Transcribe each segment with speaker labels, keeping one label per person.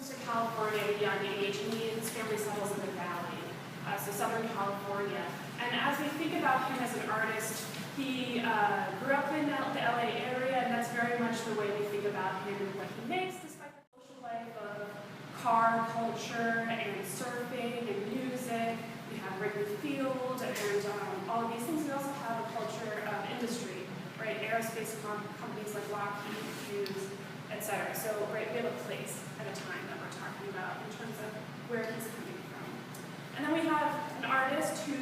Speaker 1: to California at a young age, and his family settles in the Valley, so Southern California. And as we think about him as an artist, he grew up in the LA area, and that's very much the way we think about him and what he makes, despite the social life of car culture and surfing and music. We have Wrigley Field and all of these things. We also have a culture of industry, right? Aerospace companies like Lockheed, Hughes, etc. So, right, we have a place at a time that we're talking about in terms of where he's coming from. And then we have an artist who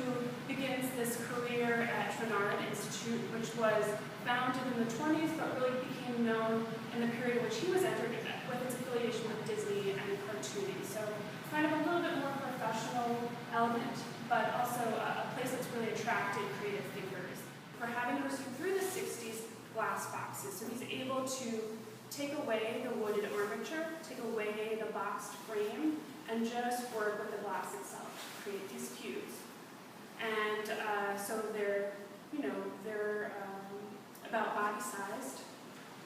Speaker 1: begins this career at Trinati Institute, which was founded in the 20s, but really became known in the period in which he was entered with its affiliation with Disney and cartooning. So kind of a little bit more professional element, but also a place that's really attracted creative thinkers. For having pursued through the 60s glass boxes, so he's able to take away the wooded armature, take away the boxed frame, and just work with the glass itself to create these cubes. And so they're about body-sized,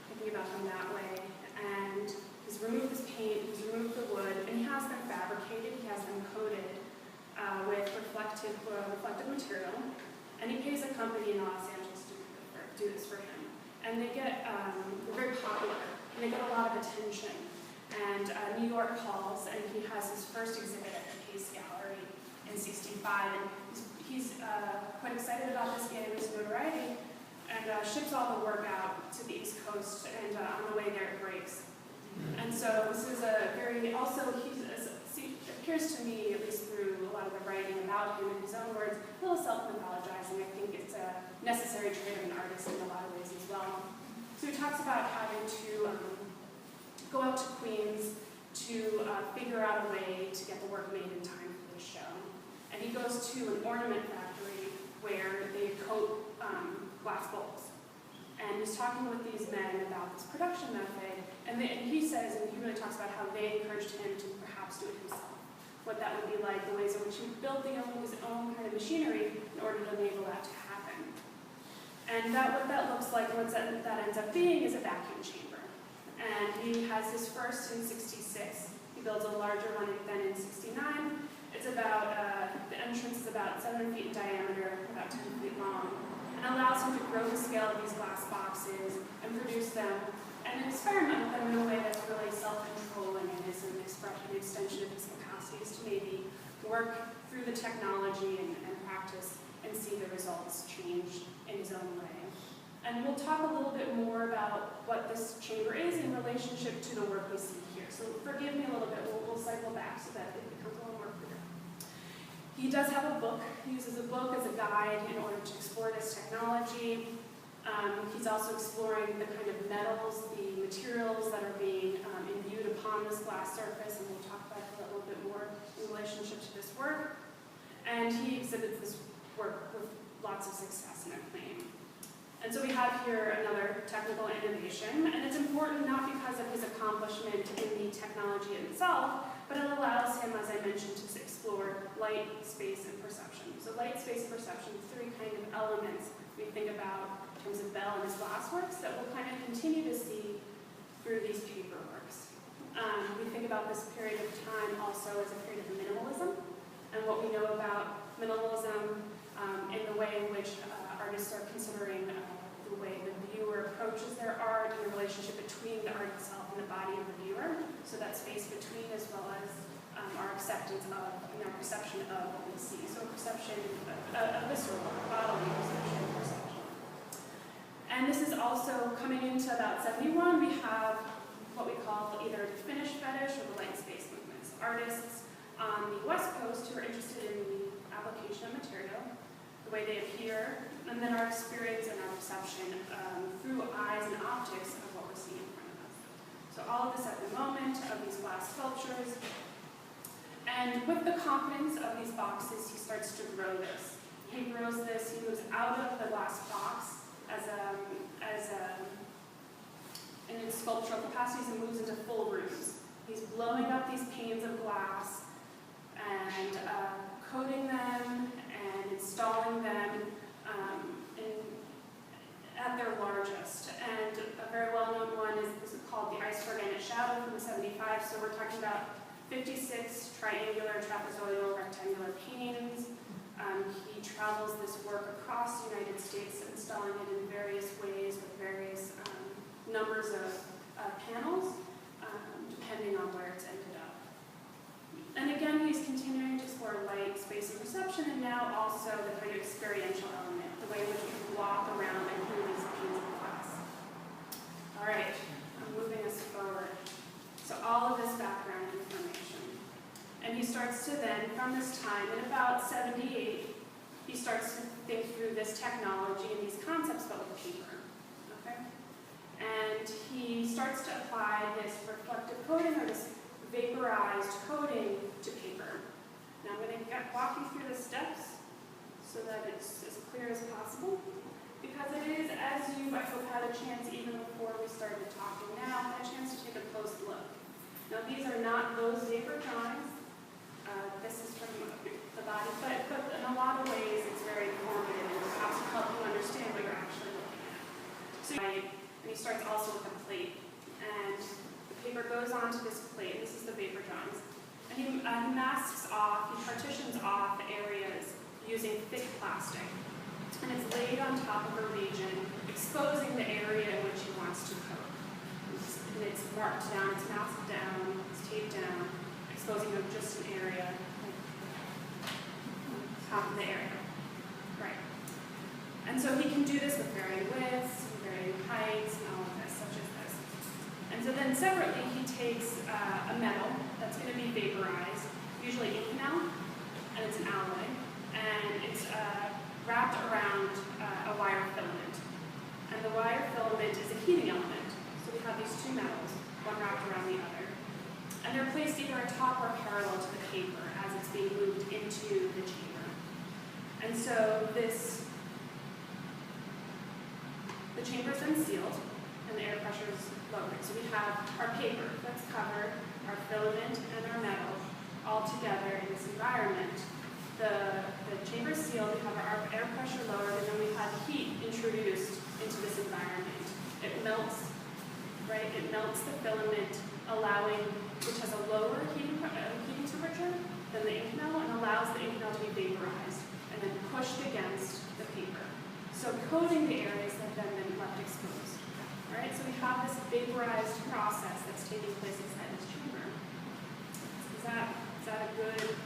Speaker 1: thinking about them that way. And he's removed this paint, he's removed the wood, and he has them fabricated, he has them coated with reflective material. And he pays a company in Los Angeles to do this for him. And they get, they're very popular, and they get a lot of attention. And New York calls, and he has his first exhibit at the Case Gallery in '65. And he's quite excited about this getting his notoriety, and ships all the work out to the East Coast, and on the way there it breaks. And so this is a very, also it appears to me, at least through a lot of the writing about him in his own words, a little self-mythologizing. I think it's a necessary trait of an artist in a lot of ways as well. So he talks about having to go out to Queens to figure out a way to get the work made in time for the show. And he goes to an ornament factory where they coat glass bowls. And he's talking with these men about this production method, and he says, and he really talks about how they encouraged him to perhaps do it himself, what that would be like, the ways in which he would build his own kind of machinery in order to enable that to happen. And what that looks like, what that ends up being, is a vacuum chamber. And he has his first in '66. He builds a larger one then in '69. It's about, the entrance is about 7 feet in diameter, about 10 feet long, and allows him to grow the scale of these glass boxes and produce them and experiment with them in a way that's really self-controlling and is an extension of his capacities to maybe work through the technology and practice and see the results change in his own way. And we'll talk a little bit more about what this chamber is in relationship to the work we see here. So forgive me a little bit, we'll cycle back so that it becomes a little more clear. He does have a book. He uses a book as a guide in order to explore this technology. He's also exploring the kind of metals, the materials that are being imbued upon this glass surface, and we'll talk about it a little bit more in relationship to this work. And he exhibits this work with lots of success and acclaim. And so we have here another technical innovation, and it's important not because of his accomplishment in the technology itself, but it allows him, as I mentioned, to explore light, space, and perception. So light, space, perception, three kind of elements we think about in terms of Bell and his glass works that we'll kind of continue to see through these paper works. We think about this period of time also as a period of minimalism, and what we know about minimalism in the way in which artists are considering the way the viewer approaches their art and the relationship between the art itself and the body of the viewer, so that space between as well as our acceptance of and our perception of what we see. So perception, a visceral, bodily perception. And this is also coming into about 71, we have what we call either the finish fetish or the light space movements. Artists on the West Coast who are interested in the application of material, the way they appear, and then our experience and our perception through eyes and optics of what we're seeing in front of us. So all of this at the moment of these glass sculptures. And with the confidence of these boxes, he starts to grow this. He grows this, he moves out of the glass box in its sculptural capacities and moves into full rooms. He's blowing up these panes of glass and coating them and installing them at their largest. And a very well-known one is called the iceberg, and it shadow from 75, so we're talking about 56 triangular, trapezoidal, rectangular paintings. He travels this work across the United States, installing it in various ways with various numbers of panels, depending on where it's ended up. And again, he's continuing to explore light, space, and perception, and now also the kind of experiential element, the way in which we can walk around and hear these panes of glass. All right, I'm moving us forward. So all of this background information. And he starts to then, from this time, in about 78, he starts to think through this technology and these concepts, but with paper. Okay? And he starts to apply this reflective coating or this vaporized coating to paper. Now I'm going to walk you through the steps so that it's as clear as possible, because it is, as you, I hope, had a chance even before we started talking now, had a chance to take a close look. Now these are not those vapor drawings. This is from the body, but in a lot of ways it's very informative and perhaps will help you understand what you're actually looking at. So, and he starts also with a plate, and the paper goes onto this plate. This is the vapor drawings, and he masks off, he partitions off areas using thick plastic, and it's laid on top of a region, exposing the area in which he wants to coat. And it's marked down, it's masked down, it's taped down, exposing just an area, like top of the area. Right. And so he can do this with varying widths, varying heights, and all of this, such as this. And so then separately, he takes a metal that's going to be vaporized, usually inconel, and it's an alloy, and it's wrapped around a wire filament. And the wire filament is a heating element. So we have these two metals, one wrapped around the other. And they're placed either atop or parallel to the paper as it's being moved into the chamber. And so the chamber is then sealed, and the air pressure is lowered. So we have our paper that's covered, our filament, and our metal all together in this environment. The chamber is sealed, we have our air pressure lowered, and then we have heat introduced into this environment. It melts, right? It melts the filament, which has a lower heating temperature than the inconel, and allows the inconel to be vaporized and then pushed against the paper. So coating the areas that have then been left exposed. All right, so we have this vaporized process that's taking place inside this chamber. Is that a good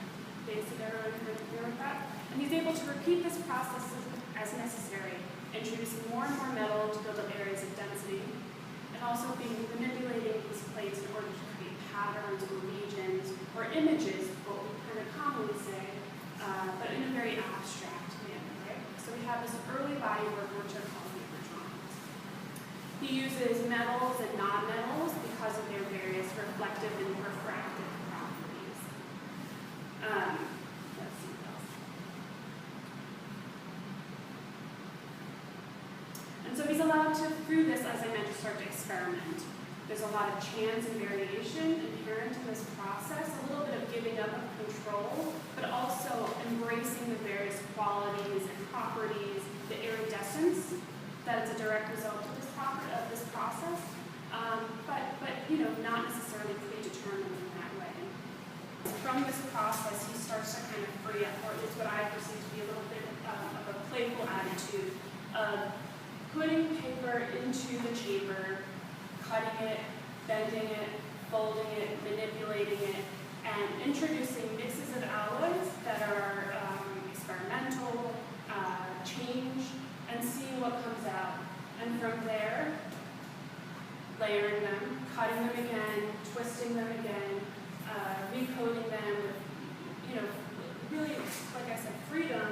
Speaker 1: basic everyone can agree with that? And he's able to repeat this process as necessary, introducing more and more metal to build up areas of density, and also manipulating these plates in order to create patterns or regions or images, what we kind of commonly say, but in a very abstract manner, right? So we have this early body work, which are called vapor drawings. He uses metals and non-metals because of their various reflective and refractive properties. Let's see what else. And so he's allowed to, through this, as I mentioned, start to experiment. There's a lot of chance and variation inherent in this process, a little bit of giving up of control, but also embracing the various qualities and properties, the iridescence that is a direct result of this process, but not necessarily predetermined in that way. From this process, he starts to kind of free up, or at least what I perceive to be a little bit of a playful attitude of putting paper into the chamber, cutting it, bending it, folding it, manipulating it, and introducing mixes of alloys that are experimental, change, and seeing what comes out. And from there, layering them, cutting them again, twisting them again, recoding them with, really, like I said, freedom,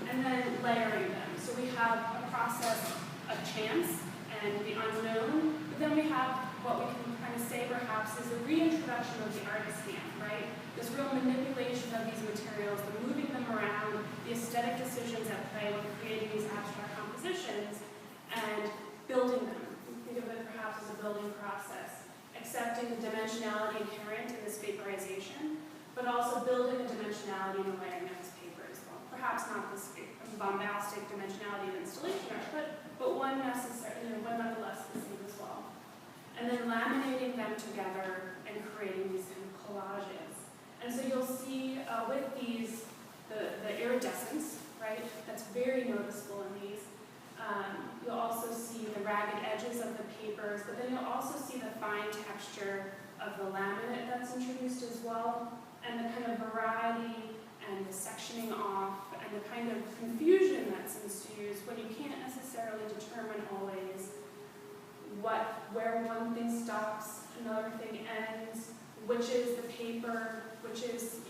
Speaker 1: and then layering them. So we have a process of chance and the unknown, but then we have what we can kind of say perhaps is a reintroduction of the artist's hand, right? This real manipulation of these materials, the moving them around, the aesthetic decisions at play when creating these abstract compositions, and building them. Think of it perhaps as a building process, accepting the dimensionality inherent in this vaporization, but also building the dimensionality in the layering of this paper as well. Perhaps not this bombastic dimensionality of installation art, but one necessary, one nonetheless the same as well. And then laminating them together and creating these kind of collages. And so you'll see with these, the iridescence, right, that's very noticeable in these. You'll also see the ragged edges of the papers, but then you'll also see the fine texture of the laminate that's introduced as well, and the kind of variety and the sectioning off and the kind of confusion that's ensues when you can't necessarily determine always where one thing stops, another thing ends, which is the paper, which is,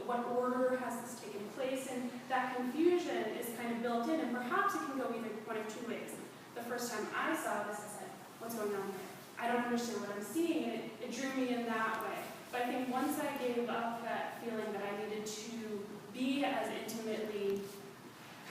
Speaker 1: what order has this taken place, and that confusion is kind of built in, and perhaps it can go either one of two ways. The first time I saw this, I said, what's going on here? I don't understand what I'm seeing, and it drew me in that way. But I think once I gave up that feeling that I needed to be as intimately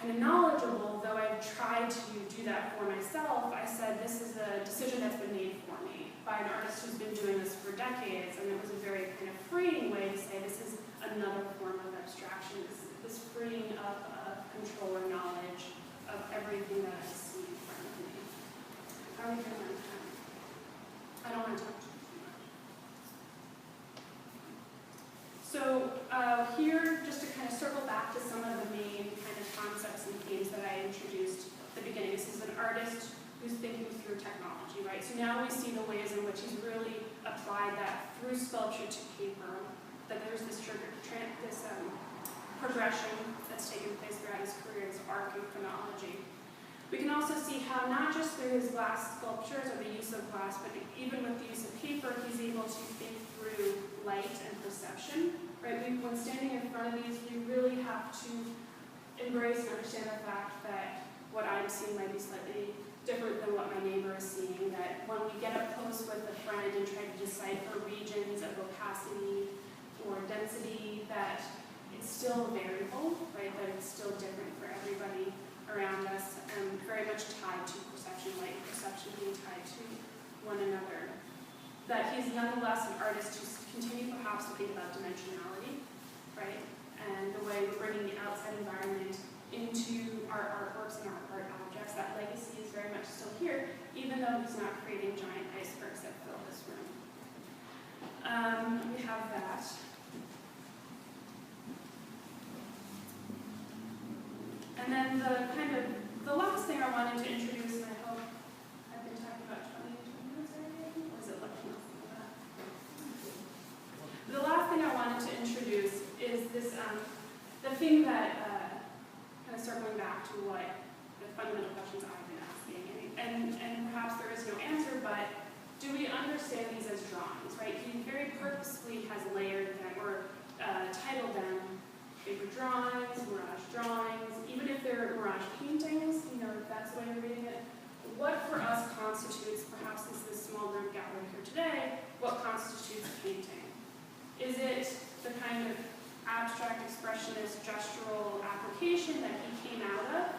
Speaker 1: kind of knowledgeable, though I've tried to do that for myself, I said this is a decision that's been made for me by an artist who's been doing this for decades, and it was a very kind of freeing way to say this is another form of abstraction, this freeing up of control or knowledge of everything that I see in front of me. How are we feeling on time? I don't want to talk too much. So here, just to kind of circle back to some of the main kind of concepts and themes that I introduced at the beginning. This is an artist who's thinking through technology, right? So now we see the ways in which he's really applied that through sculpture to paper, that there's this progression that's taken place throughout his career, this arc and chronology. We can also see how not just through his glass sculptures or the use of glass, but even with the use of paper, he's able to think through light and perception. Right? When standing in front of these, we really have to embrace and understand the fact that what I'm seeing might be slightly different than what my neighbor is seeing, that when we get up close with a friend and try to decipher regions of opacity or density, that it's still variable, right? That it's still different for everybody around us, and very much tied to perception, light perception being tied to one another. That he's nonetheless an artist who's continued perhaps to think about dimensionality, right? And the way we're bringing the outside environment into our artworks and our art objects. That legacy is very much still here, even though he's not creating giant icebergs that fill this room. We have that. And then the last thing I wanted to introduce, and I hope I've been talking about 20 minutes already, or is it looking like that? The last thing I wanted to introduce is this, the thing that, kind of circling back to what the fundamental questions I've been asking, and perhaps there is no answer, but do we understand these as drawings, right? He very purposefully has layered them, or titled them paper drawings, mirage drawings, even if they're mirage paintings, if that's the way you're reading it. What for us constitutes, perhaps this is a small group gathered here today, what constitutes painting? Is it the kind of abstract, expressionist, gestural application that he came out of?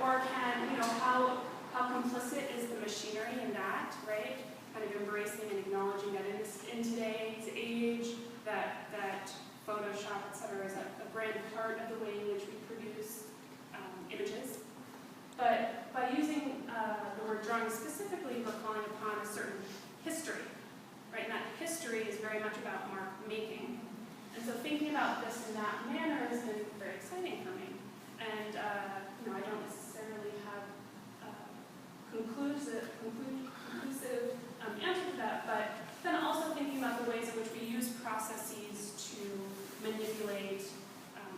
Speaker 1: Or can, how complicit is the machinery in that, right? Kind of embracing and acknowledging that in today's age, that Photoshop, etc., is a brand part of the way in which we produce images. But by using the word drawing specifically, we're calling upon a certain history, right? And that history is very much about mark making. And so thinking about this in that manner has been very exciting for me. And I don't necessarily have a conclusive answer to that, but then also thinking about the ways in which we use processes to manipulate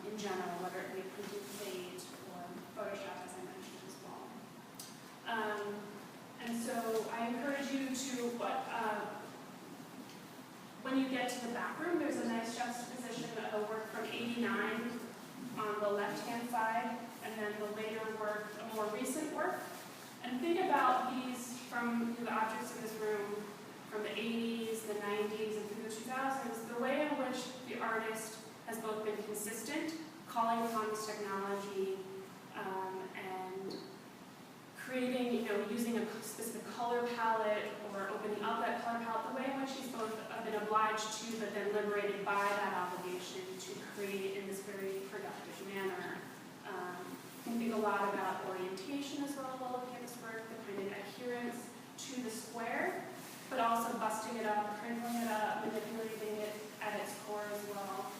Speaker 1: in general, whether it be a printed page or Photoshop, as I mentioned as well. And so I encourage you to, when you get to the back room, there's a nice juxtaposition of a work from '89 on the left-hand side, and then the later work, a more recent work. And think about these from the objects in this room, from the 80s, the 90s, and through the 2000s, the way in which the artist has both been consistent, calling upon this technology, and creating, using a specific color palette or opening up that color palette, the way in which he's both been obliged to, but then liberated by that obligation to create in this very productive manner. I think a lot about orientation as well while looking at this work, the kind of adherence to the square, but also dusting it up, crinkling it up, manipulating it at its core as well.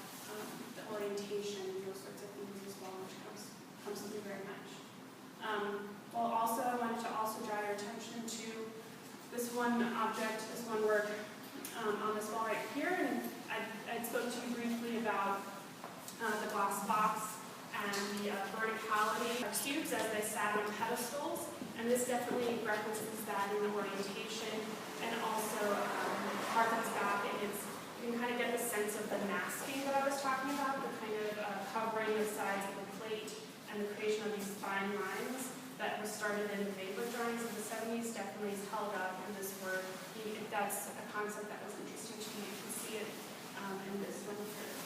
Speaker 1: The orientation, those sorts of things as well, which comes through very much. Well, also, I wanted to also draw your attention to this one object, this one work on this wall right here. And I spoke to you briefly about the glass box and the verticality of cubes as they sat on pedestals. And this definitely references that in the orientation. And also, harkens back, and you can kind of get the sense of the masking that I was talking about, the kind of covering the sides of the plate and the creation of these fine lines that was started in the paper drawings of the 70s definitely is held up in this work. If that's a concept that was interesting to you, you can see it in this one here.